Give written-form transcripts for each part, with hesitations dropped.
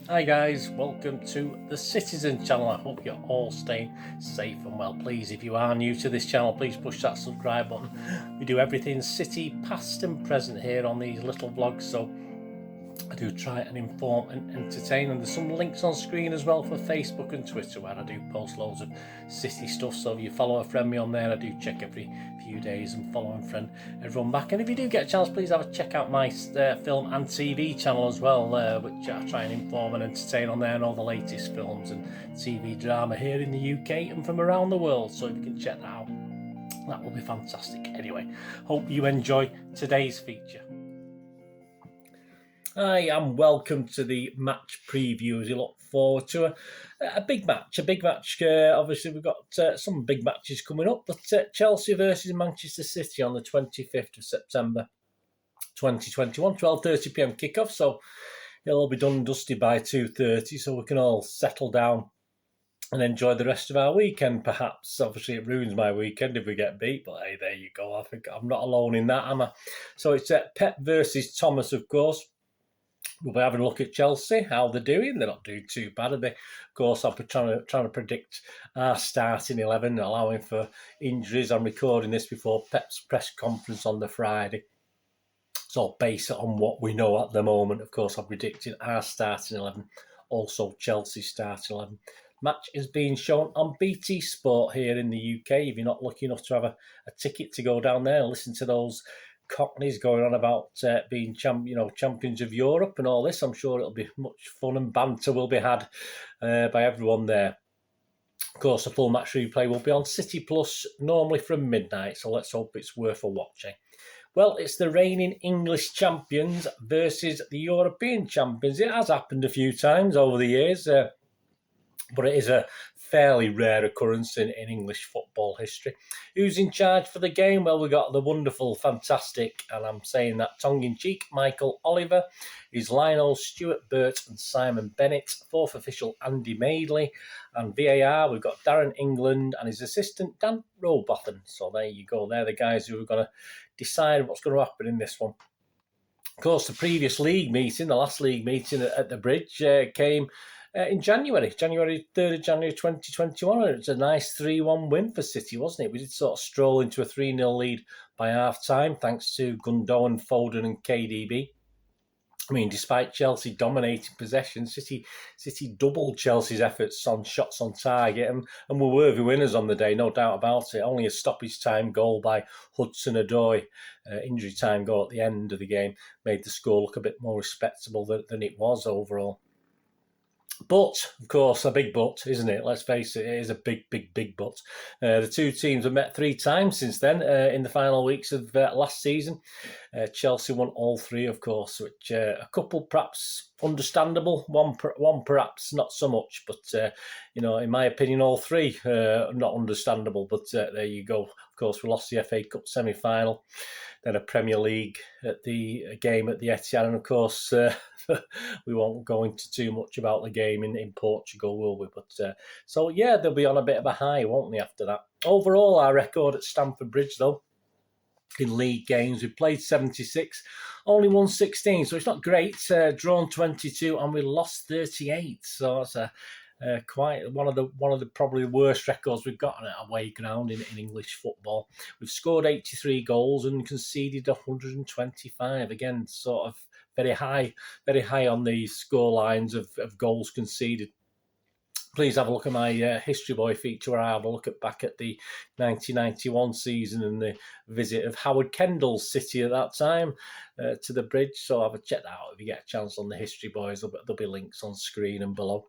Hi guys, welcome to the Citizen channel. I hope you're all staying safe and well. Please, if you are new to this channel, please push that subscribe button. We do everything City, past and present here on these little vlogs, so I do try and inform and entertain, and there's some links on screen as well for Facebook and Twitter where I do post loads of City stuff. So if you follow a friend me on there, I do check every few days and follow and friend everyone back. And if you do get a chance, please have a check out my film and TV channel as well, which I try and inform and entertain on there, and all the latest films and TV drama here in the UK and from around the world. So if you can check that out, that will be fantastic. Anyway, hope you enjoy today's feature. Hi, and welcome to the match preview as you look forward to a big match. Obviously, we've got some big matches coming up, but Chelsea versus Manchester City on the 25th of September 2021, 12:30 p.m. kickoff. So it'll all be done and dusted by 2:30, so we can all settle down and enjoy the rest of our weekend, perhaps. Obviously, it ruins my weekend if we get beat, but hey, there you go. I think I'm not alone in that, am I? So it's Pep versus Thomas, of course. We'll be having a look at Chelsea, how they're doing. They're not doing too bad, are they? Of course, I'll be trying to predict our starting 11, allowing for injuries. I'm recording this before Pep's press conference on the Friday. So based on what we know at the moment, of course, I'm predicting our starting 11, also Chelsea's starting 11. Match is being shown on BT Sport here in the UK. If you're not lucky enough to have a ticket to go down there and listen to those Cockneys going on about being champions of Europe and all this, I'm sure it'll be much fun, and banter will be had by everyone there. Of course, the full match replay will be on City Plus, normally from midnight, so let's hope it's worth a watching. Well, it's the reigning English champions versus the European champions. It has happened a few times over the years, but it is a fairly rare occurrence in English football history. Who's in charge for the game? Well, we've got the wonderful, fantastic, and I'm saying that tongue-in-cheek, Michael Oliver. Is Lionel, Stuart Burt and Simon Bennett. Fourth official, Andy Madeley. And VAR, we've got Darren England and his assistant, Dan Robotham. So there you go. They're the guys who are going to decide what's going to happen in this one. Of course, the previous league meeting, the last league meeting at the Bridge, came in January 3rd of January 2021, and it was a nice 3-1 win for City, wasn't it? We did sort of stroll into a 3-0 lead by half-time, thanks to Gundogan, Foden and KDB. I mean, despite Chelsea dominating possession, City doubled Chelsea's efforts on shots on target and were worthy winners on the day, no doubt about it. Only a stoppage time goal by Hudson-Odoi, injury time goal at the end of the game, made the score look a bit more respectable than it was overall. But, of course, a big but, isn't it? Let's face it, it is a big but. The two teams have met 3 times since then in the final weeks of last season. Chelsea won all 3, of course, which a couple perhaps understandable, one perhaps not so much. But, in my opinion, all 3 not understandable. But there you go. Of course, we lost the FA Cup semi-final, then a Premier League at the game at the Etihad, and of course we won't go into too much about the game in Portugal, will we? But so yeah, they'll be on a bit of a high, won't they, after that? Overall, our record at Stamford Bridge, though, in league games, we played 76, only won 16, so it's not great. Drawn 22, and we lost 38. So that's quite one of the probably worst records we've got at away ground in English football. We've scored 83 goals and conceded 125. Again, sort of very high on the score lines of goals conceded. Please have a look at my History Boy feature where I have a look back at the 1991 season and the visit of Howard Kendall's City at that time to the Bridge. So have a check that out if you get a chance on the History Boys. There'll be links on screen and below.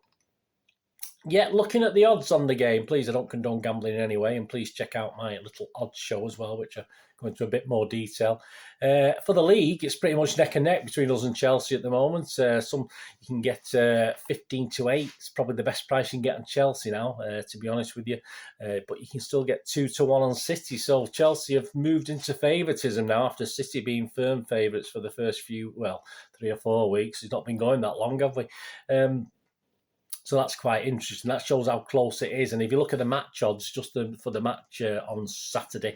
Yeah, looking at the odds on the game, please, I don't condone gambling in any way, and please check out my little odds show as well, which I go into a bit more detail. For the league, it's pretty much neck and neck between us and Chelsea at the moment. Some you can get 15-8. It's probably the best price you can get on Chelsea now, to be honest with you. But you can still get 2-1 on City. So Chelsea have moved into favouritism now after City being firm favourites for the first 3 or 4 weeks. It's not been going that long, have we? So that's quite interesting. That shows how close it is. And if you look at the match odds, just for the match on Saturday,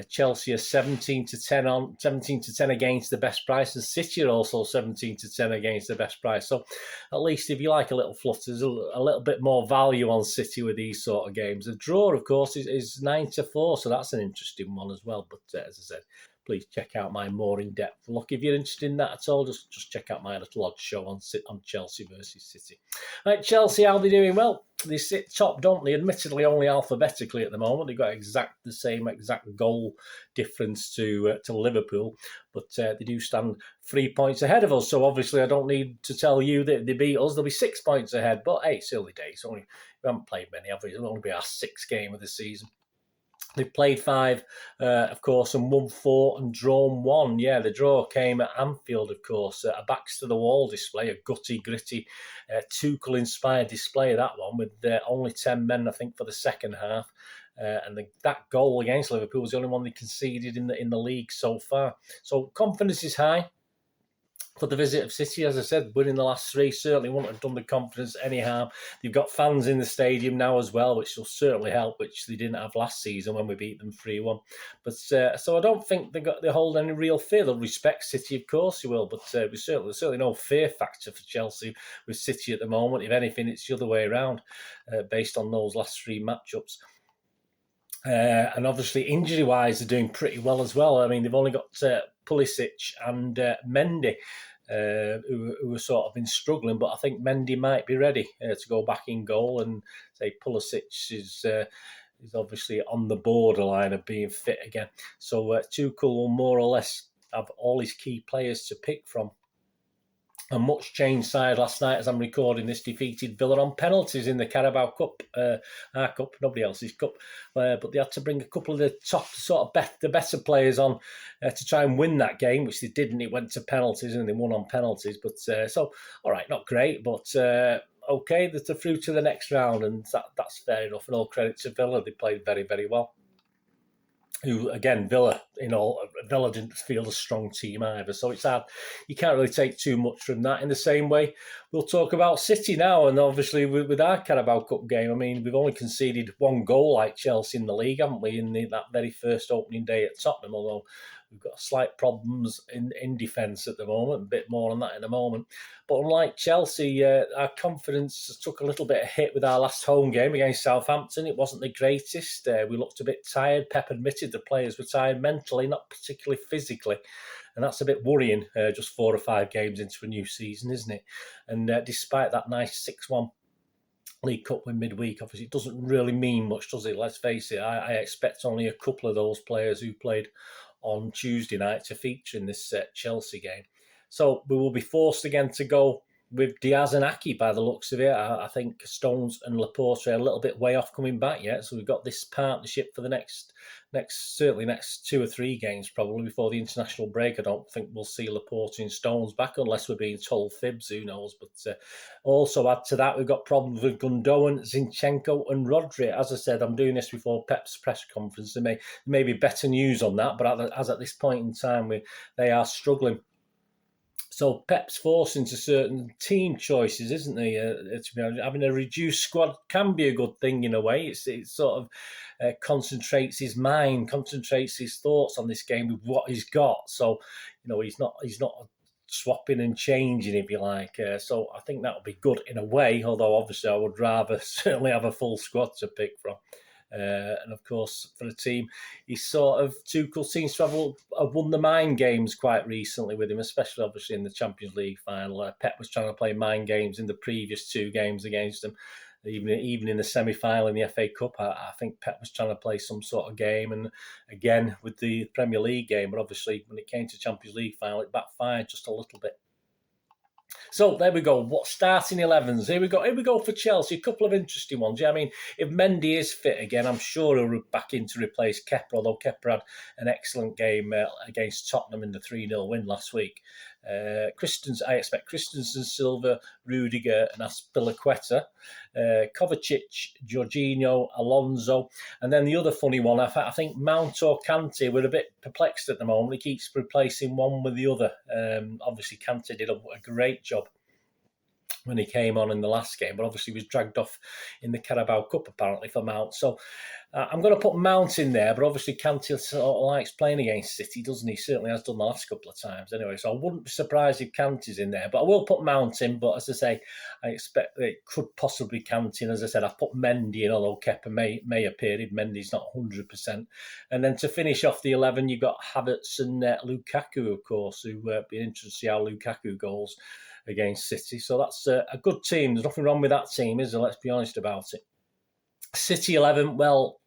Chelsea are 17-10 against the best price, and City are also 17-10 against the best price. So at least if you like a little fluff, there's a little bit more value on City with these sort of games. The draw, of course, is 9-4, so that's an interesting one as well. But as I said, please check out my more in-depth look. If you're interested in that at all, just check out my little odd show on Chelsea versus City. Right, Chelsea, how are they doing? Well, they sit top, don't they? Admittedly, only alphabetically at the moment. They've got the same exact goal difference to Liverpool, but they do stand 3 points ahead of us. So obviously, I don't need to tell you that they beat us. They'll be 6 points ahead. But hey, it's early days. We haven't played many, have we? It'll only be our 6th game of the season. They've played 5, of course, and won 4 and drawn 1. Yeah, the draw came at Anfield, of course. A backs-to-the-wall display, a gutty, gritty, Tuchel-inspired display, that one, with only 10 men, I think, for the second half. And that goal against Liverpool was the only one they conceded in the league so far. So confidence is high for the visit of City. As I said, winning the last 3 certainly wouldn't have done the confidence any harm. They've got fans in the stadium now as well, which will certainly help, which they didn't have last season when we beat them 3-1. But so I don't think they hold any real fear. They'll respect City, of course they will, but there's certainly no fear factor for Chelsea with City at the moment. If anything, it's the other way around, based on those last 3 matchups. And obviously, injury-wise, they're doing pretty well as well. I mean, they've only got Pulisic and Mendy, who have sort of been struggling, but I think Mendy might be ready to go back in goal, and say Pulisic is obviously on the borderline of being fit again. So Tuchel will more or less have all his key players to pick from. A much changed side last night, as I'm recording this, defeated Villa on penalties in the Carabao Cup, our cup, nobody else's cup. But they had to bring a couple of the top, sort of the better players on to try and win that game, which they didn't. It went to penalties and they won on penalties. But so, all right, not great, but okay, they're through to the next round, and that's fair enough. And all credit to Villa, they played very, very well. Who again, Villa didn't feel a strong team either, so it's hard. You can't really take too much from that. In the same way, we'll talk about City now, and obviously with our Carabao Cup game, I mean, we've only conceded 1 goal like Chelsea in the league, haven't we? In that very first opening day at Tottenham, although we've got slight problems in defence at the moment. A bit more on that in a moment. But unlike Chelsea, our confidence took a little bit of hit with our last home game against Southampton. It wasn't the greatest. We looked a bit tired. Pep admitted the players were tired mentally, not particularly physically. And that's a bit worrying, just 4 or 5 games into a new season, isn't it? And despite that nice 6-1 League Cup win midweek, obviously it doesn't really mean much, does it? Let's face it, I expect only a couple of those players who played on Tuesday night to feature in this Chelsea game. So we will be forced again to go with Diaz and Aki by the looks of it. I think Stones and Laporte are a little bit way off coming back yet. So we've got this partnership for the next 2 or 3 games probably before the international break. I don't think we'll see Laporte and Stones back unless we're being told fibs, who knows. But also add to that, we've got problems with Gundogan, Zinchenko and Rodri. As I said, I'm doing this before Pep's press conference. There may be better news on that, but as at this point in time, they are struggling. So Pep's forced into certain team choices, isn't he? To be honest, having a reduced squad can be a good thing in a way. It sort of concentrates his mind, concentrates his thoughts on this game with what he's got. So, he's not swapping and changing, if you like. So I think that would be good in a way, although obviously I would rather certainly have a full squad to pick from. And of course, for the team, Tuchel seems to have won the mind games quite recently with him, especially obviously in the Champions League final. Pep was trying to play mind games in the previous 2 games against him. Even in the semi-final in the FA Cup, I think Pep was trying to play some sort of game, and again with the Premier League game. But obviously, when it came to Champions League final, it backfired just a little bit. So there we go. What starting 11s? Here we go for Chelsea. A couple of interesting ones. Yeah, I mean, if Mendy is fit again, I'm sure he'll be back in to replace Kepa, although Kepa had an excellent game against Tottenham in the 3-0 win last week. I expect Christensen, Silva, Rudiger and Azpilicueta, Kovacic, Jorginho, Alonso, and then the other funny one, I think Mount or Kante, we're a bit perplexed at the moment. He keeps replacing one with the other. Obviously Kante did a great job when he came on in the last game, but obviously was dragged off in the Carabao Cup apparently for Mount. So I'm going to put Mount in there, but obviously Kanté sort of likes playing against City, doesn't he? Certainly has done the last couple of times anyway. So I wouldn't be surprised if Kanté's in there, but I will put Mount in. But as I say, I expect that it could possibly Kanté. And as I said, I've put Mendy in, although Kepa may appear if Mendy's not 100%. And then to finish off the 11, you've got Havertz and Lukaku, of course, who be interested to see how Lukaku goes against City. So that's a good team. There's nothing wrong with that team, is there? Let's be honest about it. City 11, well,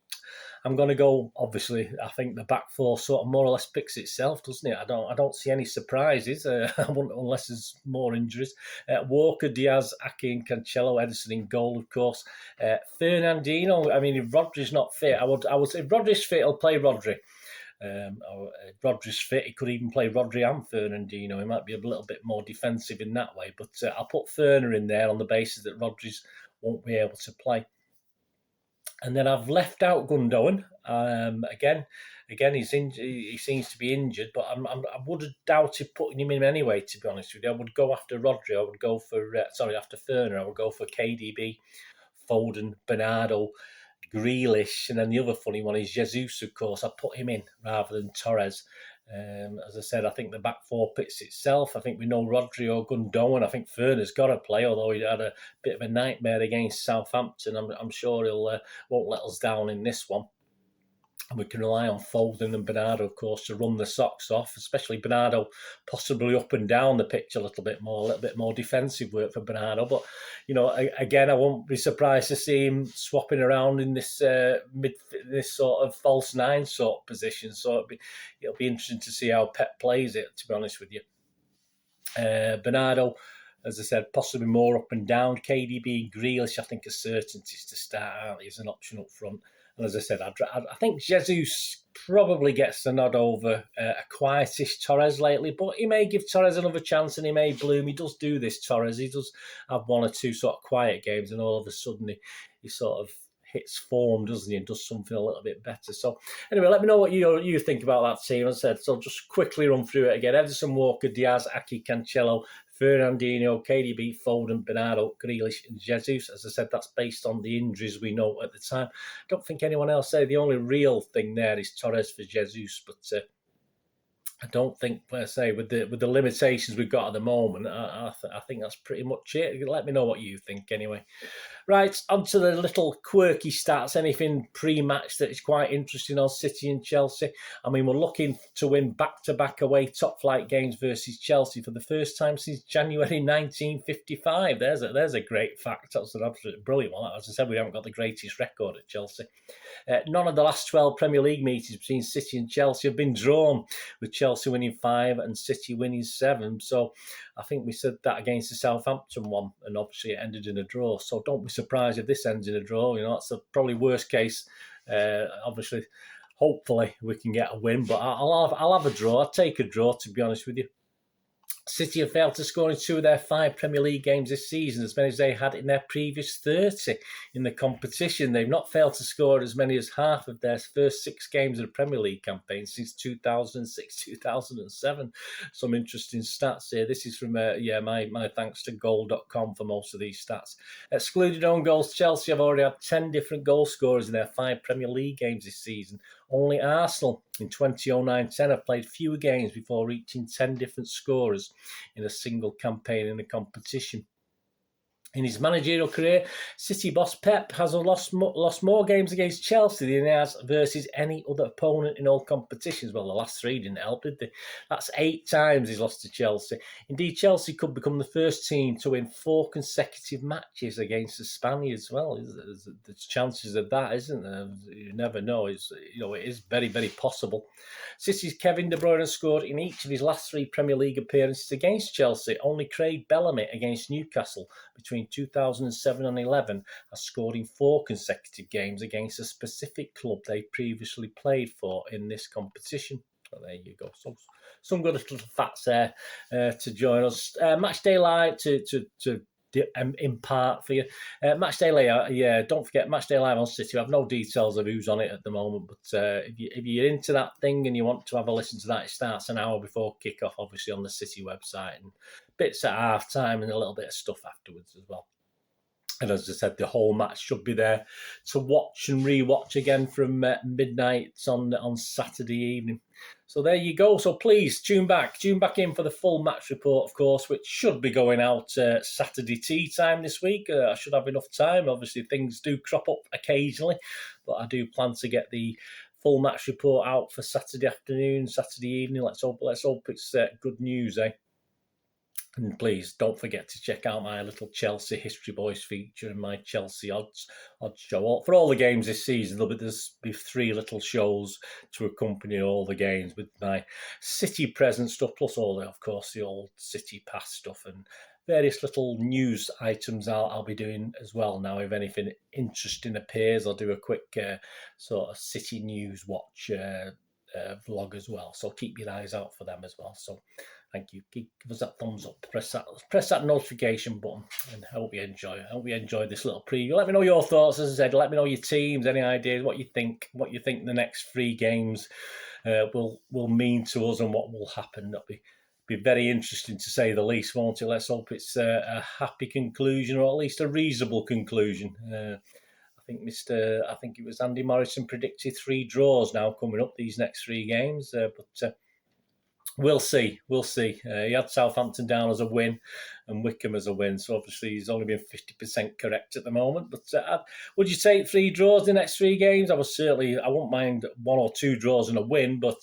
I'm going to go, obviously, I think the back four sort of more or less picks itself, doesn't it? I don't see any surprises, unless there's more injuries. Walker, Diaz, Ake and Cancelo, Edison in goal, of course. Fernandinho, I mean, if Rodri's not fit, I would say if Rodri's fit, I'll play Rodri. Rodri's fit, he could even play Rodri and Fernandinho. He might be a little bit more defensive in that way, but I'll put Ferner in there on the basis that Rodri's won't be able to play. And then I've left out Gundogan. Again, he seems to be injured, but I would have doubted putting him in anyway, to be honest with you. I would go after Rodri. I would go for, after Ferner. I would go for KDB, Foden, Bernardo, Grealish, and then the other funny one is Jesus, of course. I put him in rather than Torres. As I said, I think the back four picks itself. I think we know Rodri or Gundogan. I think Ferner's got to play, although he had a bit of a nightmare against Southampton. I'm sure he'll won't let us down in this one. And we can rely on Foden and Bernardo, of course, to run the socks off, especially Bernardo possibly up and down the pitch a little bit more defensive work for Bernardo. But, again, I won't be surprised to see him swapping around in this this sort of false nine sort of position. So it'll be interesting to see how Pep plays it, to be honest with you. Bernardo, as I said, possibly more up and down. KDB, Grealish, I think are certainties to start out as an option up front. And as I said, I think Jesus probably gets the nod over a quietish Torres lately, but he may give Torres another chance and he may bloom. He does do this, Torres. He does have one or two sort of quiet games and all of a sudden he sort of hits form, doesn't he, and does something a little bit better. So anyway, let me know what you think about that team. As I said, so just quickly run through it again. Edison, Walker, Diaz, Ake, Cancelo, Fernandinho, KDB, Foden, Bernardo, Grealish and Jesus. As I said, that's based on the injuries we know at the time. I don't think anyone else said the only real thing there is Torres for Jesus, but I don't think, let's say, with the limitations we've got at the moment, I think that's pretty much it. Let me know what you think anyway. Right, on to the little quirky stats. Anything pre-match that is quite interesting on City and Chelsea. I mean, we're looking to win back-to-back away top-flight games versus Chelsea for the first time since January 1955. There's a great fact. That's an absolutely brilliant one. As I said, we haven't got the greatest record at Chelsea. None of the last 12 Premier League meetings between City and Chelsea have been drawn, with Chelsea winning 5 and City winning 7. So I think we said that against the Southampton one, and obviously it ended in a draw. So don't be surprised if this ends in a draw. That's probably worst case. Obviously, hopefully we can get a win, but I'll have a draw. I'll take a draw, to be honest with you. City have failed to score in 2 of their 5 Premier League games this season, as many as they had in their previous 30 in the competition. They've not failed to score as many as half of their first 6 games of the Premier League campaign since 2006-2007. Some interesting stats here. This is from my thanks to goal.com for most of these stats. Excluded own goals, Chelsea have already had 10 different goal scorers in their 5 Premier League games this season. Only Arsenal in 2009-10 have played fewer games before reaching 10 different scorers in a single campaign in the competition. In his managerial career, City boss Pep has lost more games against Chelsea than he has versus any other opponent in all competitions. Well, the last 3 didn't help, did they? That's 8 times he's lost to Chelsea. Indeed, Chelsea could become the first team to win 4 consecutive matches against the Spaniards. Well, there's chances of that, isn't there? You never know. It is very, very possible. City's Kevin De Bruyne has scored in each of his last 3 Premier League appearances against Chelsea. Only Craig Bellamy against Newcastle between 2007 and 11 has scored in 4 consecutive games against a specific club they previously played for in this competition. So there you go. Some good little facts there to join us. Match day live to impart for you. Matchday layout, yeah, don't forget Matchday Live on City. I have no details of who's on it at the moment, but if you're into that thing and you want to have a listen to that, it starts an hour before kick-off, obviously on the City website, and bits at half-time and a little bit of stuff afterwards as well. And as I said, the whole match should be there to watch and re-watch again from midnight on Saturday evening. So there you go. So please tune back in for the full match report, of course, which should be going out Saturday tea time this week. I should have enough time. Obviously, things do crop up occasionally, but I do plan to get the full match report out for Saturday afternoon, Saturday evening. Let's hope it's good news, eh? And please don't forget to check out my little Chelsea History Boys feature and my Chelsea odds show. For all the games this season, there'll be 3 little shows to accompany all the games with my City present stuff, plus all, of course, the old City past stuff and various little news items I'll be doing as well. Now, if anything interesting appears, I'll do a quick sort of City news watch vlog as well. So keep your eyes out for them as well. So thank you. Give us that thumbs up. Press that notification button, and I hope you enjoy this little preview. Let me know your thoughts. As I said, let me know your teams, any ideas, what you think the next 3 games will mean to us, and what will happen. That'll be very interesting to say the least, won't it? Let's hope it's a happy conclusion, or at least a reasonable conclusion. I think it was Andy Morrison predicted 3 draws now coming up these next 3 games, but we'll see. He had Southampton down as a win and Wycombe as a win, so obviously he's only been 50% correct at the moment. But would you take 3 draws in the next 3 games? I won't mind 1 or 2 draws and a win, but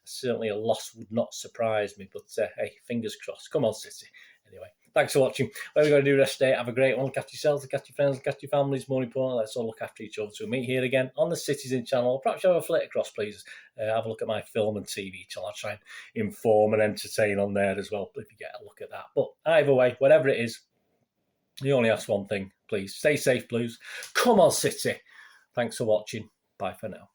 certainly a loss would not surprise me. But hey, fingers crossed. Come on, City. Anyway, thanks for watching. What we're going to do the rest of the day, have a great one. Look after yourselves, look after your friends, look after your families. More important, let's all look after each other. So we'll meet here again on the Citizen channel. Perhaps have a flick across, please. Have a look at my film and TV channel. I'll try and inform and entertain on there as well, if you get a look at that. But either way, whatever it is, you only ask one thing, please. Stay safe, Blues. Come on, City. Thanks for watching. Bye for now.